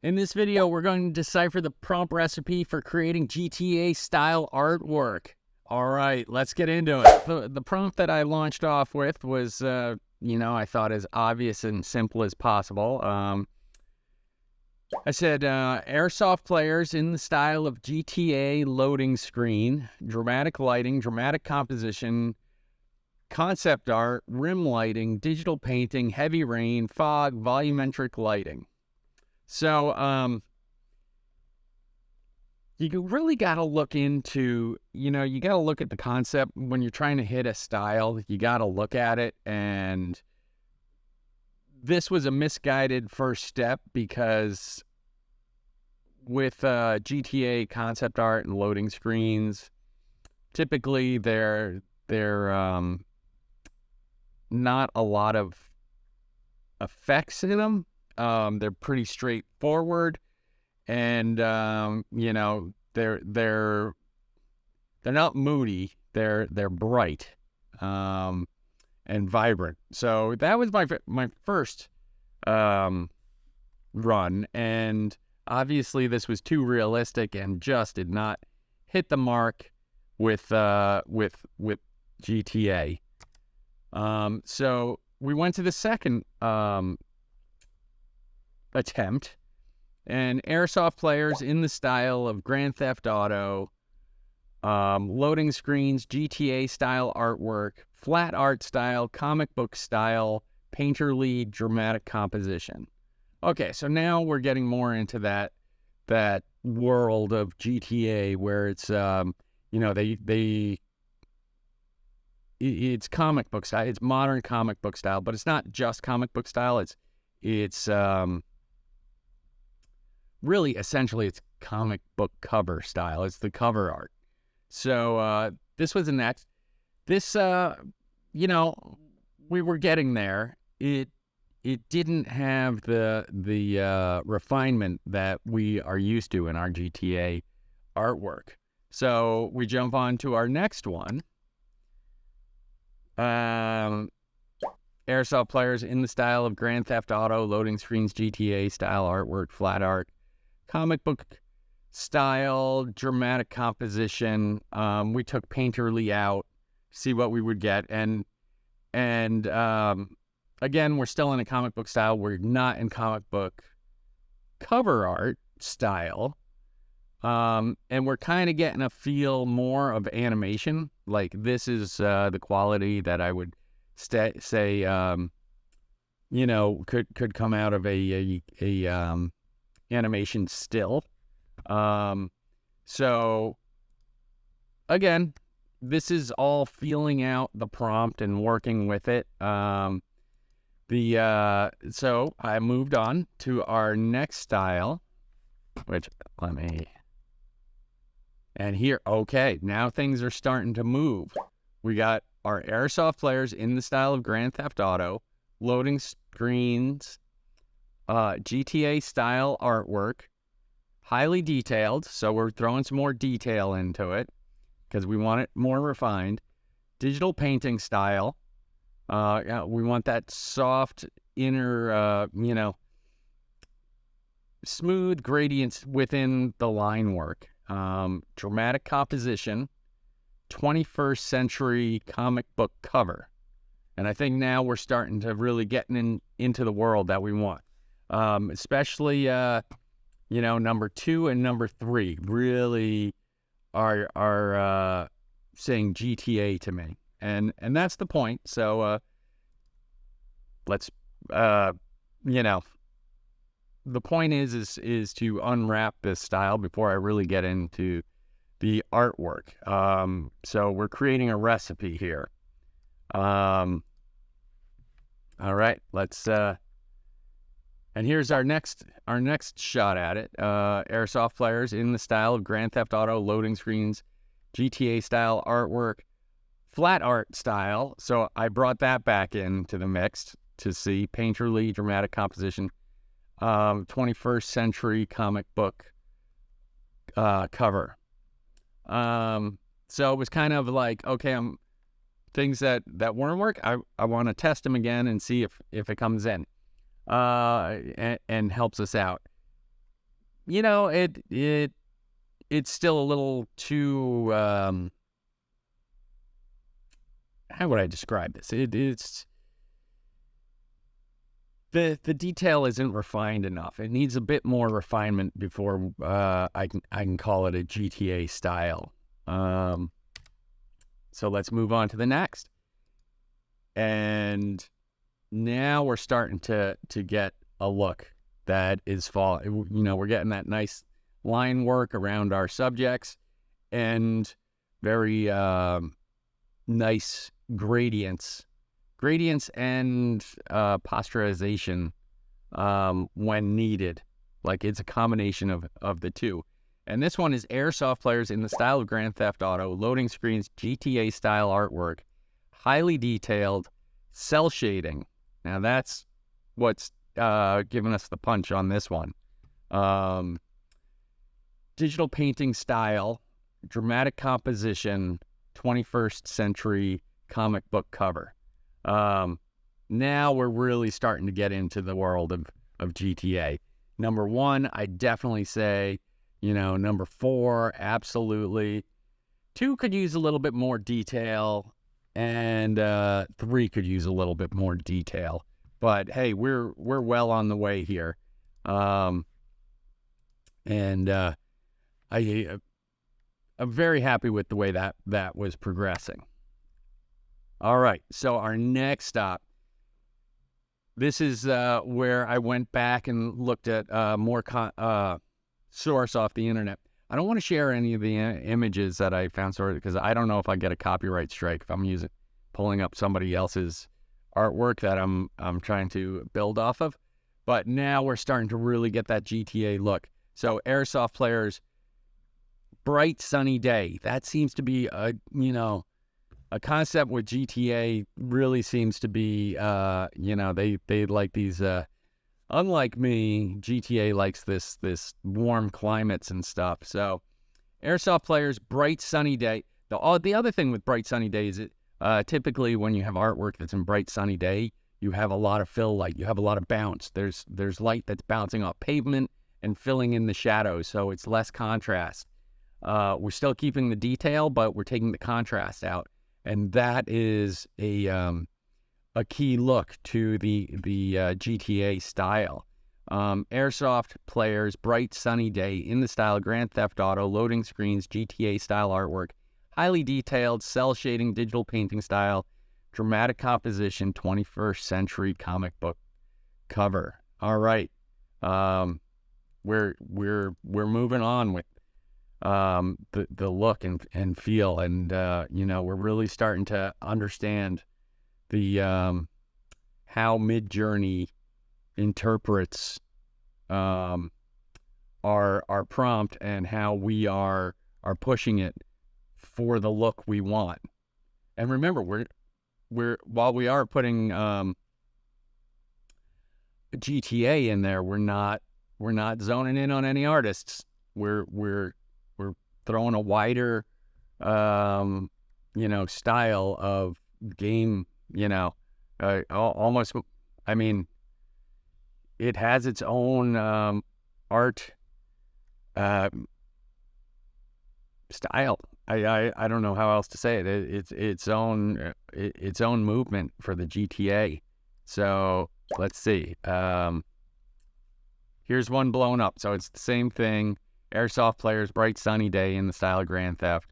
In this video, we're going to decipher the prompt recipe for creating GTA-style artwork. All right, let's get into it. The prompt that I launched off with was, I thought as obvious and simple as possible. I said, airsoft players in the style of GTA loading screen, dramatic lighting, dramatic composition, concept art, rim lighting, digital painting, heavy rain, fog, volumetric lighting. So, you really got to look into, you got to look at the concept when you're trying to hit a style. You got to look at it. And this was a misguided first step because with GTA concept art and loading screens, typically they're not a lot of effects in them. They're pretty straightforward, and they're not moody. They're bright, and vibrant. So that was my first run, and obviously this was too realistic and just did not hit the mark with GTA. So we went to the second attempt, and airsoft players in the style of Grand Theft Auto, loading screens, GTA style artwork, flat art style, comic book style, painterly dramatic composition. Okay, so now we're getting more into that world of GTA where it's it's comic book style, it's modern comic book style, but it's not just comic book style. It's really, essentially, it's comic book cover style. It's the cover art. So this was the next. This, we were getting there. It didn't have the refinement that we are used to in our GTA artwork. So we jump on to our next one. Airsoft players in the style of Grand Theft Auto, loading screens, GTA style artwork, flat art, comic book style, dramatic composition. We took painterly out, see what we would get, and again, we're still in a comic book style. We're not in comic book cover art style, and we're kind of getting a feel more of animation. Like this is the quality that I would say could come out of a animation still. So again, this is all feeling out the prompt and working with it. So I moved on to our next style, which and here, okay, now things are starting to move. We got our airsoft players in the style of Grand Theft Auto, loading screens, GTA style artwork, highly detailed, so we're throwing some more detail into it because we want it more refined. Digital painting style. We want that soft inner, smooth gradients within the line work. Dramatic composition, 21st century comic book cover. And I think now we're starting to really get into the world that we want. Especially, number 2 and number 3 really are saying GTA to me. And that's the point. So, let's, the point is to unwrap this style before I really get into the artwork. So we're creating a recipe here. All right, let's, and here's our next shot at it. Airsoft players in the style of Grand Theft Auto, loading screens, GTA style artwork, flat art style. So I brought that back into the mix to see painterly dramatic composition, 21st century comic book cover. So it was kind of like, okay, things that weren't work, I want to test them again and see if it comes in and helps us out. it's still a little too, how would I describe this? It's the detail isn't refined enough. It needs a bit more refinement before I can call it a GTA style. So let's move on to the next. And now we're starting to get a look that is we're getting that nice line work around our subjects and very nice gradients and posturization when needed. Like, it's a combination of the two. And this one is airsoft players in the style of Grand Theft Auto, loading screens, GTA style artwork, highly detailed, cell shading. Now that's what's giving us the punch on this one. Digital painting style, dramatic composition, 21st century comic book cover. Now we're really starting to get into the world of GTA. Number 1, I definitely say, number 4, absolutely. 2 could use a little bit more detail, and 3 could use a little bit more detail. But hey, we're well on the way here. I'm very happy with the way that was progressing. All right, so our next stop. This is where I went back and looked at more source off the internet. I don't want to share any of the images that I found because I don't know if I get a copyright strike if I'm pulling up somebody else's artwork that I'm trying to build off of. But now we're starting to really get that GTA look. So airsoft players, bright sunny day. That seems to be a concept with GTA. Really seems to be they like these. Unlike me, GTA likes this warm climates and stuff. So airsoft players, bright sunny day. The other thing with bright sunny days, typically when you have artwork that's in bright sunny day, you have a lot of fill light. You have a lot of bounce. There's light that's bouncing off pavement and filling in the shadows, so it's less contrast. We're still keeping the detail, but we're taking the contrast out, and that is a key look to the GTA style. Airsoft players, bright sunny day in the style of Grand Theft Auto, loading screens, GTA style artwork, highly detailed, cell shading, digital painting style, dramatic composition, 21st century comic book cover. All right, we're moving on with the look and feel, and we're really starting to understand the how Midjourney interprets our prompt and how we are pushing it for the look we want. And remember, we're while we are putting GTA in there, we're not zoning in on any artists. We're throwing a wider style of game. Almost, I mean, it has its own art style. I don't know how else to say it. It's its own movement for the GTA. So let's see. Here's one blown up. So it's the same thing. Airsoft players, bright sunny day in the style of Grand Theft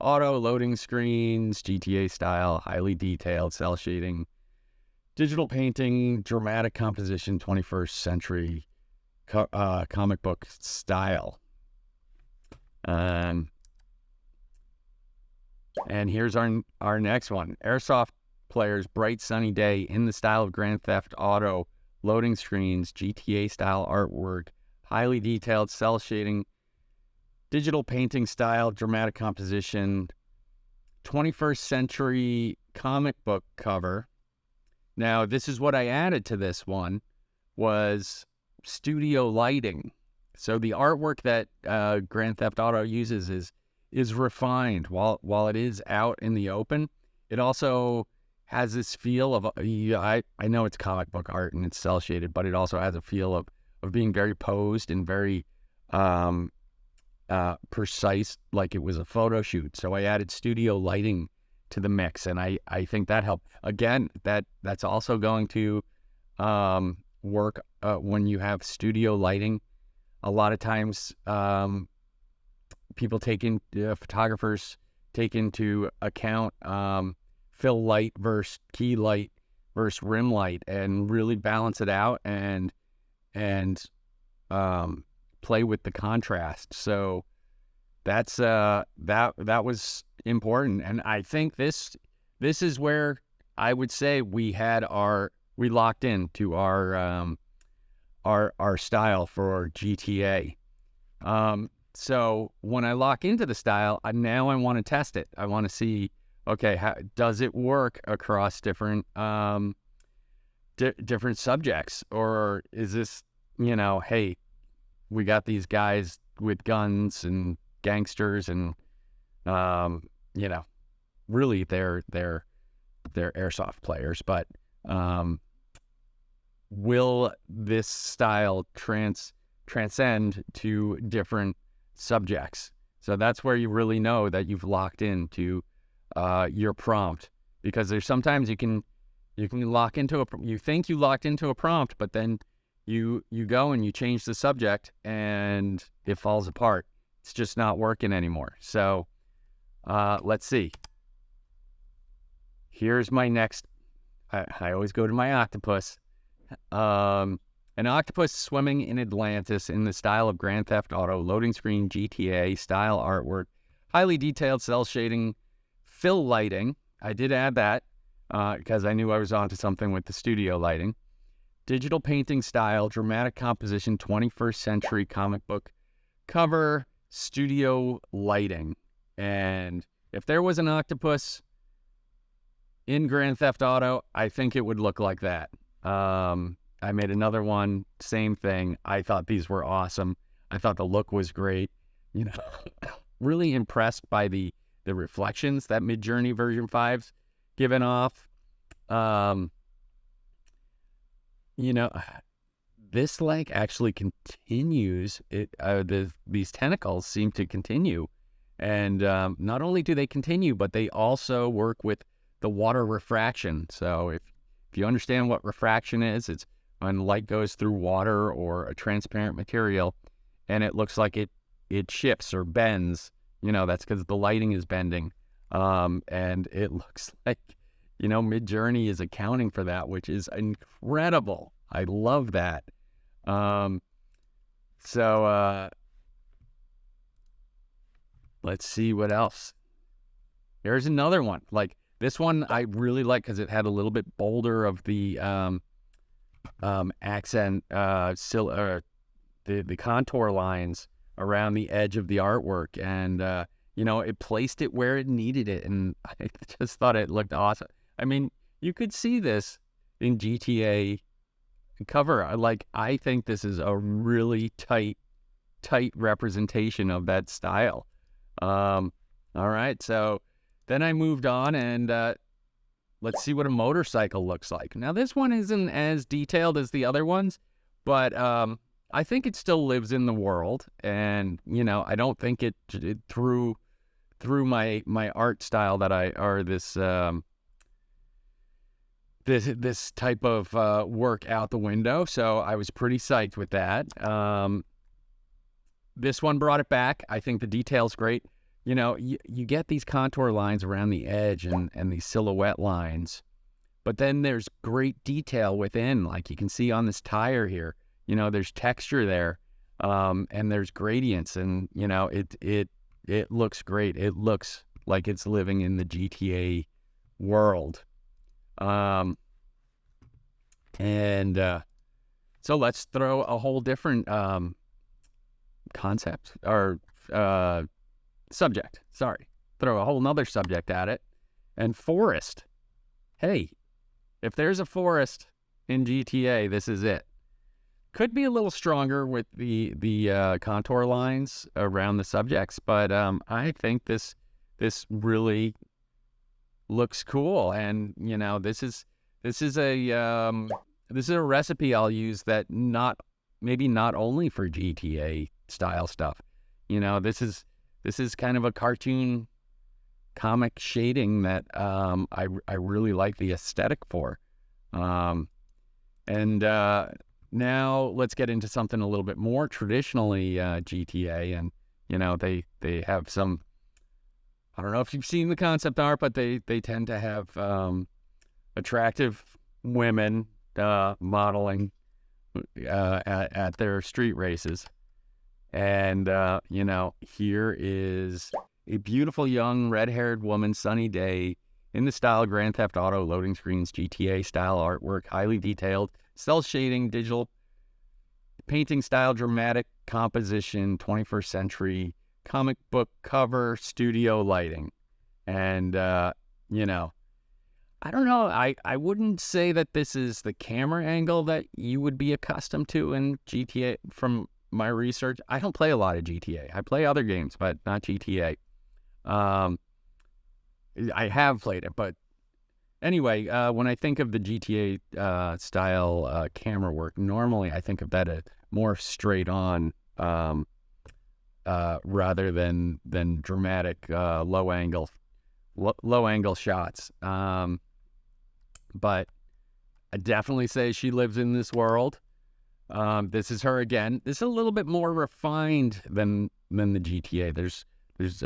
Auto, loading screens, GTA style, highly detailed, cell shading, digital painting, dramatic composition, 21st century comic book style. And here's our next one. Airsoft players, bright sunny day in the style of Grand Theft Auto, loading screens, GTA style artwork, highly detailed, cell shading, digital painting style, dramatic composition, 21st century comic book cover. Now, this is what I added to this one, was studio lighting. So the artwork that Grand Theft Auto uses is refined. While it is out in the open, it also has this feel of, I know it's comic book art and it's cell shaded, but it also has a feel of being very posed and very um, precise, like it was a photo shoot. So I added studio lighting to the mix, and I think that helped. Again, that's also going to work when you have studio lighting. A lot of times, photographers take into account fill light versus key light versus rim light, and really balance it out and play with the contrast. So that's that was important, and I think this is where I would say we locked into our style for GTA. So when I lock into the style, now I want to test it. I want to see, okay, how does it work across different different subjects, or is this, hey, we got these guys with guns and gangsters, and really they're airsoft players, but will this style transcend to different subjects? So that's where you really know that you've locked into your prompt, because there's sometimes you can lock into you think you locked into a prompt, but then you go and you change the subject and it falls apart. It's just not working anymore. So let's see. Here's my next. I always go to my octopus. An octopus swimming in Atlantis in the style of Grand Theft Auto, loading screen, GTA style artwork, highly detailed cell shading, fill lighting. I did add that because I knew I was onto something with the studio lighting. Digital painting style, dramatic composition, 21st century comic book cover, studio lighting. And if there was an octopus in Grand Theft Auto, I think it would look like that. I made another one, same thing. I thought these were awesome. I thought the look was great. Really impressed by the reflections that Midjourney version 5's given off. This actually continues. These tentacles seem to continue, and not only do they continue, but they also work with the water refraction. So if you understand what refraction is, it's when light goes through water or a transparent material, and it looks like it shifts or bends. That's because the lighting is bending, and it looks like Midjourney is accounting for that, which is incredible. I love that. So let's see what else. Here's another one. This one I really like because it had a little bit bolder of the accent, the contour lines around the edge of the artwork, and it placed it where it needed it, and I just thought it looked awesome. I mean, you could see this in GTA cover. I think this is a really tight representation of that style. All right, so then I moved on, and let's see what a motorcycle looks like. Now, this one isn't as detailed as the other ones, but I think it still lives in the world, and I don't think it threw my art style this type of work out the window. So I was pretty psyched with that. This one brought it back. I think the detail's great. You get these contour lines around the edge and these silhouette lines, but then there's great detail within, like you can see on this tire here. There's texture there, and there's gradients, and it looks great. It looks like it's living in the GTA world. So let's throw a whole different concept or subject. Sorry, throw a whole nother subject at it. And forest. Hey, if there's a forest in GTA, this is it. Could be a little stronger with the contour lines around the subjects, but I think this really looks cool. And this is a recipe I'll use that not only for GTA style stuff. This is kind of a cartoon comic shading that I really like the aesthetic for. And now let's get into something a little bit more traditionally GTA, and they have some. I don't know if you've seen the concept art, but they tend to have attractive women modeling at their street races. And, here is a beautiful young red-haired woman, sunny day, in the style of Grand Theft Auto, loading screens, GTA style artwork, highly detailed, cell shading, digital painting style, dramatic composition, 21st century comic book cover, studio lighting. And, I don't know. I wouldn't say that this is the camera angle that you would be accustomed to in GTA from my research. I don't play a lot of GTA. I play other games, but not GTA. I have played it, but anyway, when I think of the GTA style camera work, normally I think of that as more straight on rather than dramatic low angle shots. But I definitely say she lives in this world. This is her again. This is a little bit more refined than the GTA. There's it's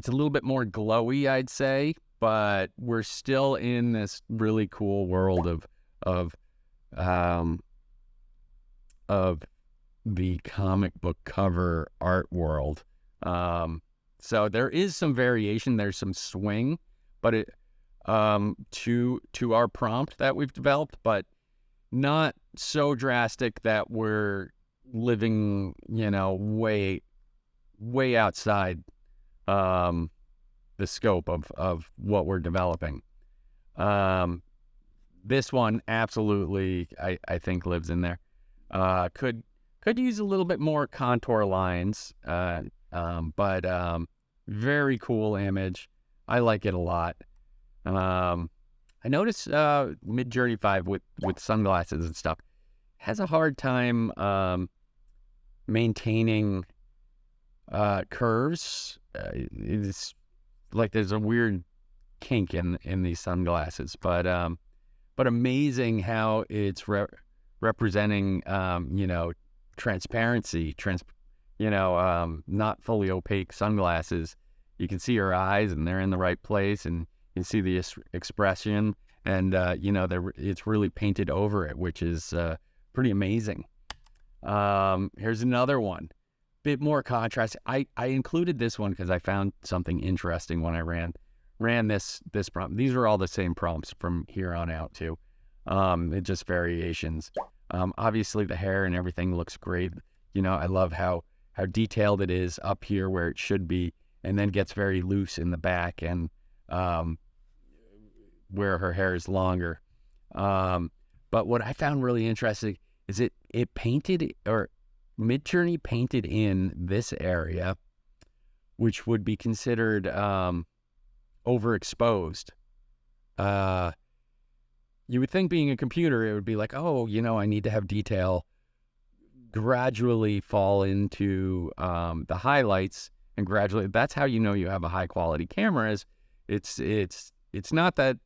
a little bit more glowy, I'd say, but we're still in this really cool world of the comic book cover art world. So there is some variation. There's some swing, but it to our prompt that we've developed, but not so drastic that we're living, way outside the scope of what we're developing. This one absolutely, I think, lives in there. Could use a little bit more contour lines, but very cool image. I like it a lot. I noticed Midjourney 5 with sunglasses and stuff has a hard time maintaining curves. It's like there's a weird kink in these sunglasses, but amazing how it's representing transparency, not fully opaque sunglasses. You can see her eyes and they're in the right place, and you can see the expression, and it's really painted over it, which is pretty amazing. Here's another one, bit more contrast. I included this one because I found something interesting when I ran this prompt. These are all the same prompts from here on out too. It's just variations. Obviously the hair and everything looks great. I love how detailed it is up here where it should be, and then gets very loose in the back and where her hair is longer. But what I found really interesting is it painted, or Midjourney painted in this area, which would be considered overexposed. You would think, being a computer, it would be like, I need to have detail gradually fall into the highlights, and gradually, that's how you have a high quality camera. Is it's not that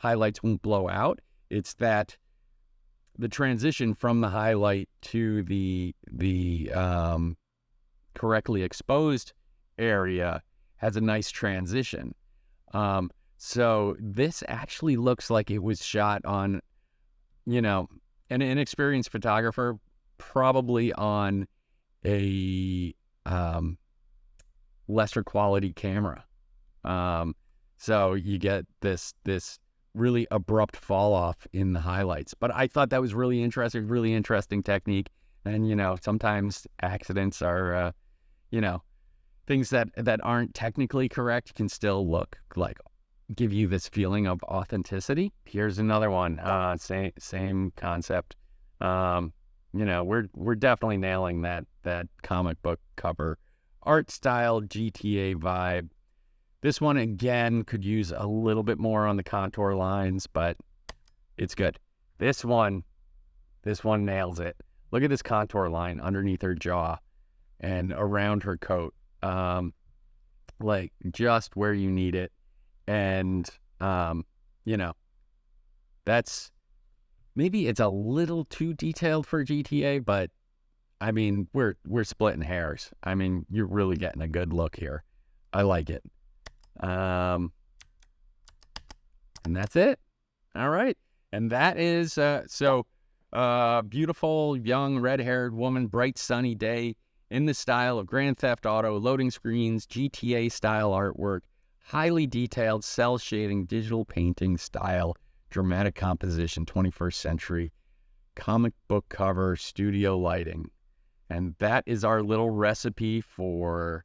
highlights won't blow out. It's that the transition from the highlight to the correctly exposed area has a nice transition. So this actually looks like it was shot on, an inexperienced photographer, probably on a lesser quality camera. So you get this really abrupt fall off in the highlights. But I thought that was really interesting technique. And, sometimes accidents are, things that aren't technically correct can still look like, give you this feeling of authenticity. Here's another one, same concept. We're definitely nailing that comic book cover art style GTA vibe. This one, again, could use a little bit more on the contour lines, but it's good. This one nails it. Look at this contour line underneath her jaw and around her coat. Like just where you need it. And, you know, that's, maybe it's a little too detailed for GTA, but I mean, we're splitting hairs. I mean, you're really getting a good look here. I like it. And that's it. All right. And that is, beautiful, young, red-haired woman, bright, sunny day in the style of Grand Theft Auto, loading screens, GTA-style artwork, highly detailed cell shading, digital painting style, dramatic composition, 21st century, comic book cover, studio lighting. And that is our little recipe for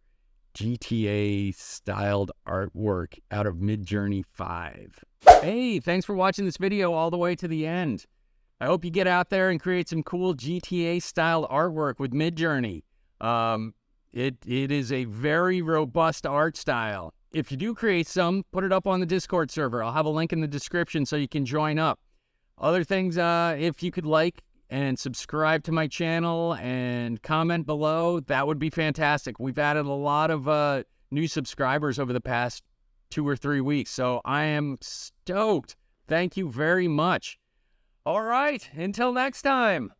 GTA-styled artwork out of Midjourney 5. Hey, thanks for watching this video all the way to the end. I hope you get out there and create some cool GTA-style artwork with Midjourney. It is a very robust art style. If you do create some, put it up on the Discord server. I'll have a link in the description so you can join up. Other things, if you could like and subscribe to my channel and comment below, that would be fantastic. We've added a lot of new subscribers over the past 2 or 3 weeks, so I am stoked. Thank you very much. All right, until next time.